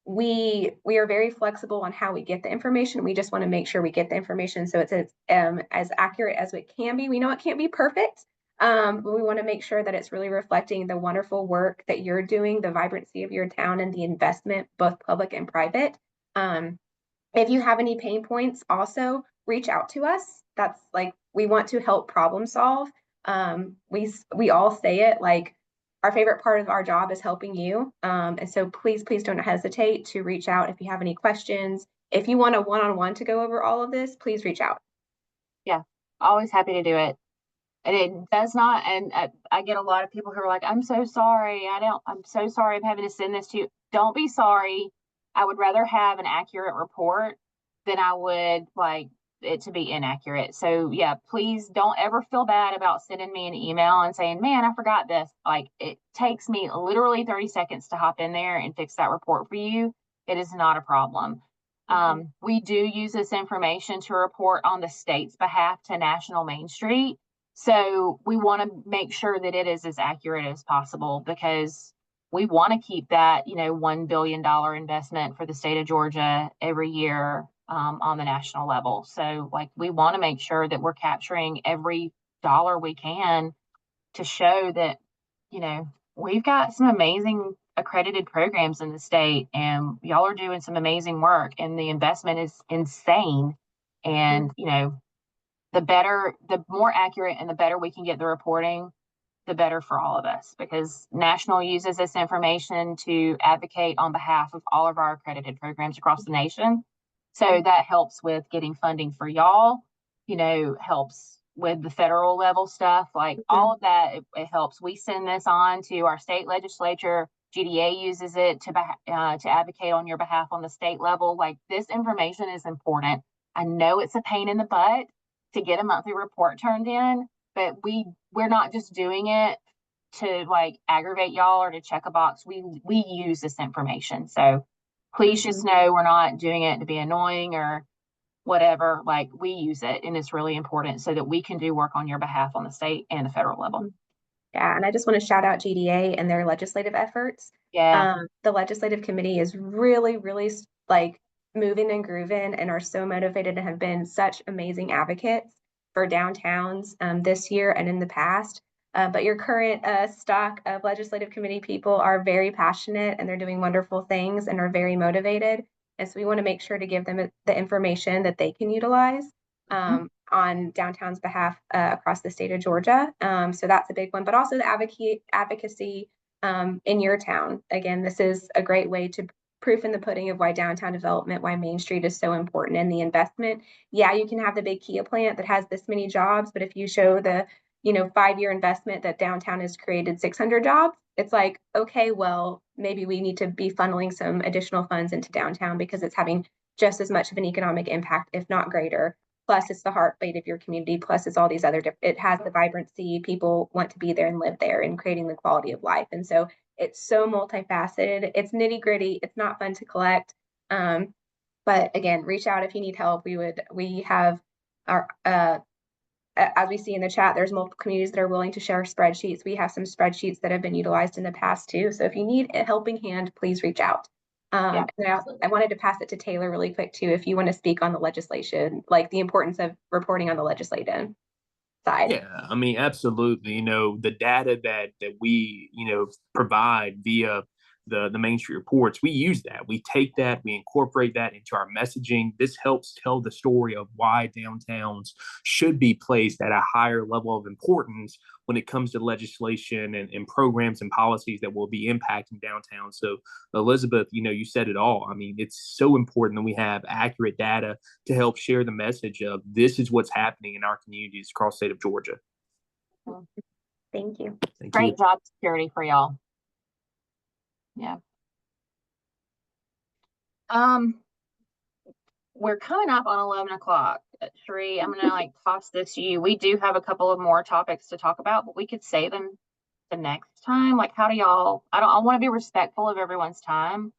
we are very flexible on how we get the information. We just want to make sure we get the information so it's as accurate as it can be. We know it can't be perfect, but we want to make sure that it's really reflecting the wonderful work that you're doing, the vibrancy of your town, and the investment, both public and private. If you have any pain points, also reach out to us. That's like, we want to help problem solve. We all say it, like, our favorite part of our job is helping you. And so please don't hesitate to reach out if you have any questions. If you want a one-on-one to go over all of this, please reach out. Yeah, always happy to do it. And it does not, and I get a lot of people who are like, I'm so sorry. I'm so sorry I'm having to send this to you. Don't be sorry. I would rather have an accurate report than I would like it to be inaccurate. So yeah, please don't ever feel bad about sending me an email and saying, man, I forgot this. Like, it takes me literally 30 seconds to hop in there and fix that report for you. It is not a problem. We do use this information to report on the state's behalf to National Main Street. So we want to make sure that it is as accurate as possible, because we want to keep that, $1 billion investment for the state of Georgia every year on the national level. So like, we want to make sure that we're capturing every dollar we can to show that, we've got some amazing accredited programs in the state and y'all are doing some amazing work and the investment is insane. And, the more accurate and the better we can get the reporting, the better for all of us, because National uses this information to advocate on behalf of all of our accredited programs across the nation. So that helps with getting funding for y'all, helps with the federal level stuff, like all of that, it helps. We send this on to our state legislature. GDA uses it to advocate on your behalf on the state level. Like, this information is important. I know it's a pain in the butt to get a monthly report turned in, but we're not just doing it to like aggravate y'all or to check a box. We use this information. So please just know we're not doing it to be annoying or whatever. Like, we use it and it's really important so that we can do work on your behalf on the state and the federal level. Yeah, and I just want to shout out GDA and their legislative efforts. Yeah. The legislative committee is really, really like moving and grooving and are so motivated and have been such amazing advocates. for downtowns this year and in the past. But your current stock of legislative committee people are very passionate and they're doing wonderful things and are very motivated. And so we want to make sure to give them the information that they can utilize on downtown's behalf across the state of Georgia. So that's a big one, but also the advocacy in your town. Again, this is a great way to proof in the pudding of why downtown development, why Main Street is so important in the investment. Yeah, you can have the big Kia plant that has this many jobs, but if you show the 5-year investment that downtown has created 600 jobs, it's like, okay, well, maybe we need to be funneling some additional funds into downtown because it's having just as much of an economic impact, if not greater. Plus, it's the heartbeat of your community. Plus, it's all these other, it has the vibrancy. People want to be there and live there and creating the quality of life. And so it's so multifaceted. It's nitty gritty. It's not fun to collect. But again, reach out if you need help. We have our, as we see in the chat, there's multiple communities that are willing to share spreadsheets. We have some spreadsheets that have been utilized in the past too. So if you need a helping hand, please reach out. And I wanted to pass it to Taylor really quick too, if you want to speak on the legislation, like the importance of reporting on the legislative side. Yeah, I mean, absolutely. The data that we, provide via the Main Street reports, we use that. We take that, we incorporate that into our messaging. This helps tell the story of why downtowns should be placed at a higher level of importance when it comes to legislation and programs and policies that will be impacting downtown. So, Elizabeth, you said it all. I mean, it's so important that we have accurate data to help share the message of this is what's happening in our communities across the state of Georgia. Thank you. Great job security for y'all. Yeah. We're coming up on 11 o'clock. Sheree, I'm gonna toss this to you. We do have a couple of more topics to talk about, but we could save them the next time. How do y'all? I want to be respectful of everyone's time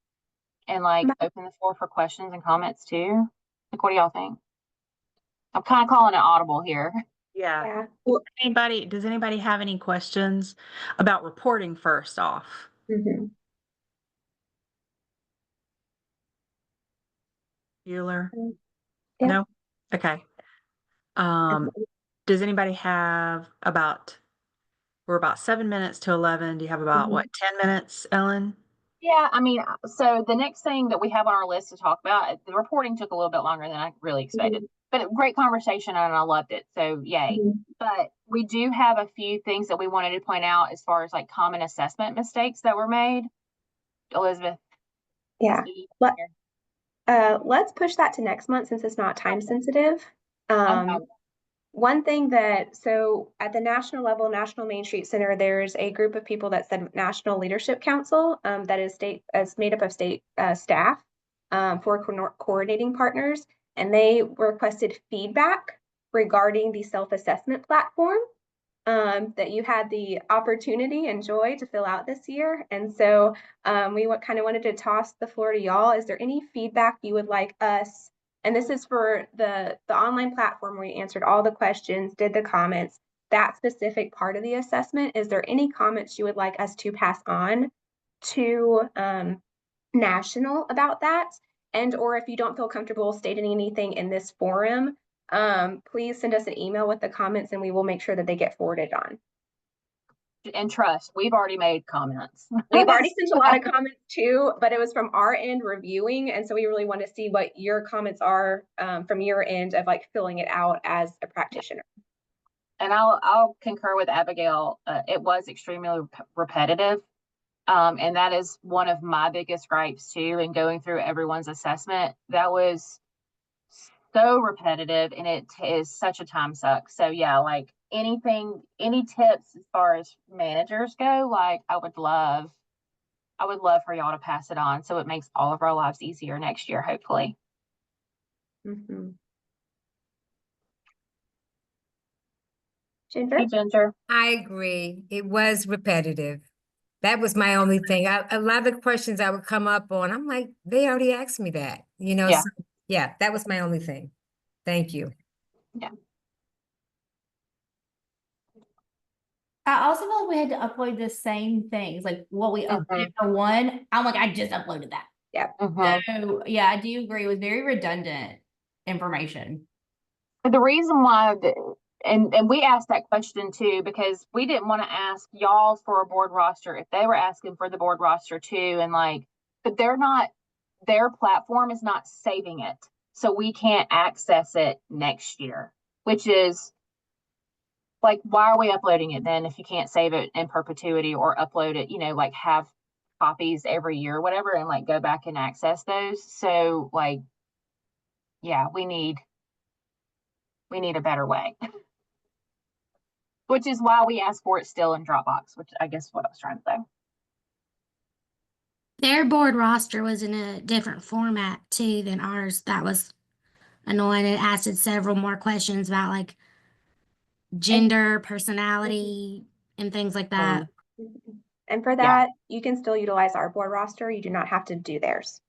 and open the floor for questions and comments too. What do y'all think? I'm kind of calling it audible here. Yeah. Well, does anybody have any questions about reporting first off? Bueller? Yeah. No? Okay. Does anybody have we're about 7 minutes to 11. Do you have about 10 minutes, Ellen? Yeah, I mean, so the next thing that we have on our list to talk about, the reporting took a little bit longer than I really expected, but great conversation and I loved it. So yay. But we do have a few things that we wanted to point out as far as common assessment mistakes that were made. Elizabeth. Yeah. Let's push that to next month since it's not time sensitive. One thing so at the national level, National Main Street Center, there's a group of people that said National Leadership Council that is made up of state staff for coordinating partners, and they requested feedback regarding the self-assessment platform that you had the opportunity and joy to fill out this year. And so we kind of wanted to toss the floor to y'all. Is there any feedback you would like us? And this is for the online platform where we answered all the questions, did the comments, that specific part of the assessment. Is there any comments you would like us to pass on to national about that? And or if you don't feel comfortable stating anything in this forum, please send us an email with the comments and we will make sure that they get forwarded on. And trust, we've already made comments. We've already sent a lot of comments too, but it was from our end reviewing. And so we really want to see what your comments are from your end of filling it out as a practitioner. And I'll concur with Abigail. It was extremely repetitive. And that is one of my biggest gripes too, in going through everyone's assessment. That was so repetitive and it is such a time suck. So yeah, any tips as far as managers go, I would love for y'all to pass it on so it makes all of our lives easier next year, hopefully. Ginger? Hey, Ginger. I agree. It was repetitive. That was my only thing. A lot of the questions I would come up on, I'm like, they already asked me that, Yeah. So, yeah, that was my only thing. Thank you. Yeah. I also feel like we had to upload the same things, like what we uploaded for one. I'm like, I just uploaded that. Yeah. So yeah, I do agree. It was very redundant information. The reason why and we asked that question too, because we didn't want to ask y'all for a board roster if they were asking for the board roster too. And like, but their platform is not saving it. So we can't access it next year, which is like, why are we uploading it then if you can't save it in perpetuity or upload it, like have copies every year or whatever, and like go back and access those. So like, yeah, we need a better way. Which is why we ask for it still in Dropbox, which I guess what I was trying to say. Their board roster was in a different format too than ours. That was annoying. It asked several more questions about like gender, personality, and things like that. And for that, you can still utilize our board roster. You do not have to do theirs.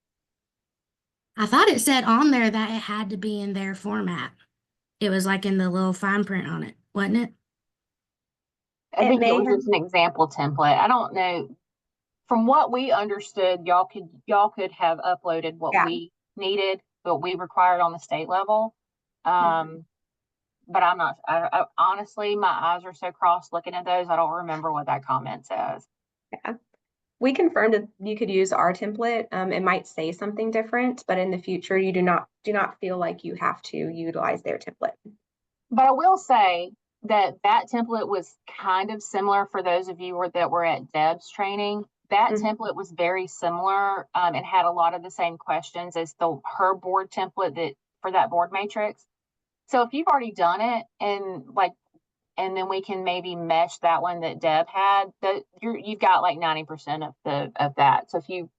I thought it said on there that it had to be in their format. It was like in the little fine print on it, wasn't it? I think it was just an example template. I don't know. From what we understood, y'all could have uploaded what we needed, what we required on the state level. But I'm not, I honestly, my eyes are so crossed looking at those. I don't remember what that comment says. Yeah. We confirmed that you could use our template. It might say something different, but in the future, you do not feel like you have to utilize their template. But I will say that template was kind of similar for those of you that were at Deb's training. That template was very similar and had a lot of the same questions as her board template for that board matrix. So if you've already done it and then we can maybe mesh that one that Deb had, you've got like 90% of that. So if you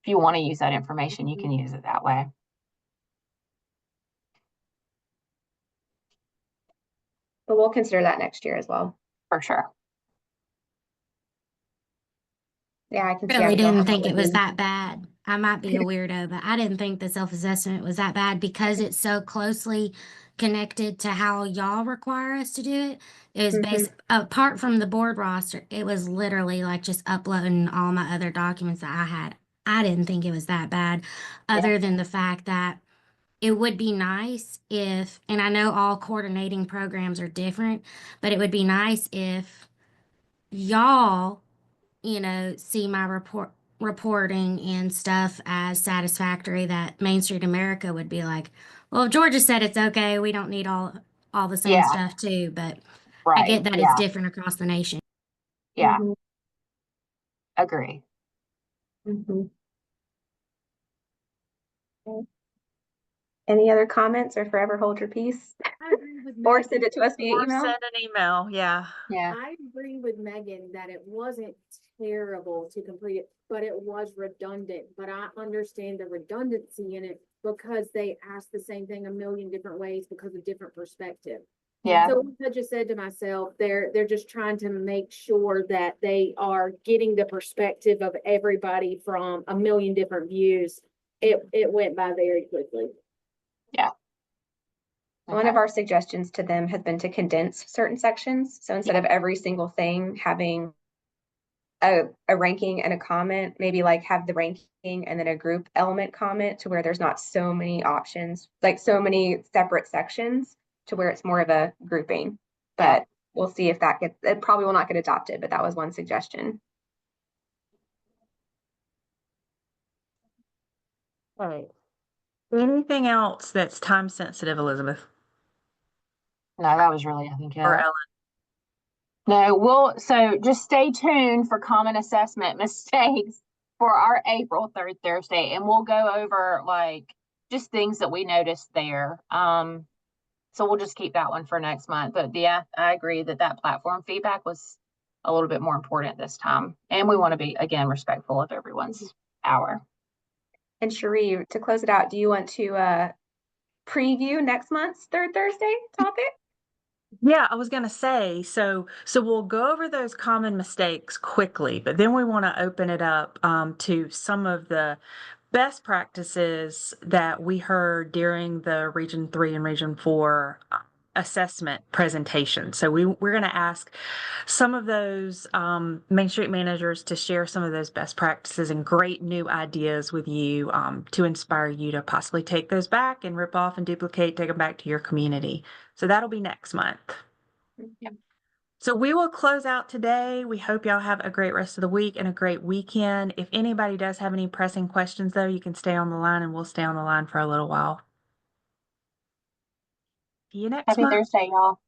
want to use that information, you can use it that way. But we'll consider that next year as well. For sure. Yeah, I can really didn't think it was that bad. I might be a weirdo, but I didn't think the self-assessment was that bad because it's so closely connected to how y'all require us to do it. It was based apart from the board roster, it was literally like just uploading all my other documents that I had. I didn't think it was that bad, other than the fact that it would be nice if, and I know all coordinating programs are different, but it would be nice if y'all see my reporting and stuff as satisfactory, that Main Street America would be like, well, if Georgia said it's okay, we don't need all the same stuff too. But I get that it's different across the nation. Yeah. Agree. Any other comments, or forever hold your peace? I agree with Or Megan. send it to us via email. Send an email. Yeah. I agree with Megan that it wasn't terrible to complete it, but it was redundant. But I understand the redundancy in it because they asked the same thing a million different ways because of different perspective. Yeah. So I just said to myself, they're just trying to make sure that they are getting the perspective of everybody from a million different views. It went by very quickly. Yeah. One of our suggestions to them has been to condense certain sections. So instead of every single thing having a ranking and a comment, maybe like have the ranking and then a group element comment, to where there's not so many options, like so many separate sections, to where it's more of a grouping. But we'll see if it probably will not get adopted, but that was one suggestion. All right. Anything else that's time sensitive, Elizabeth? No, that was really, I think, Or Ellen? No, so just stay tuned for common assessment mistakes for our April 3rd Thursday, and we'll go over like just things that we noticed there. So we'll just keep that one for next month. But yeah, I agree that platform feedback was a little bit more important this time. And we want to be, again, respectful of everyone's hour. And Cherie, to close it out, do you want to preview next month's third Thursday topic? Yeah, I was going to say, so we'll go over those common mistakes quickly, but then we want to open it up to some of the best practices that we heard during the Region 3 and Region 4 assessment presentation. So we're going to ask some of those Main Street managers to share some of those best practices and great new ideas with you to inspire you to possibly take those back and rip off and duplicate, take them back to your community. So that'll be next month. Yep. So we will close out today. We hope y'all have a great rest of the week and a great weekend. If anybody does have any pressing questions, though, you can stay on the line and we'll stay on the line for a little while. See you next Happy month. Thursday, y'all.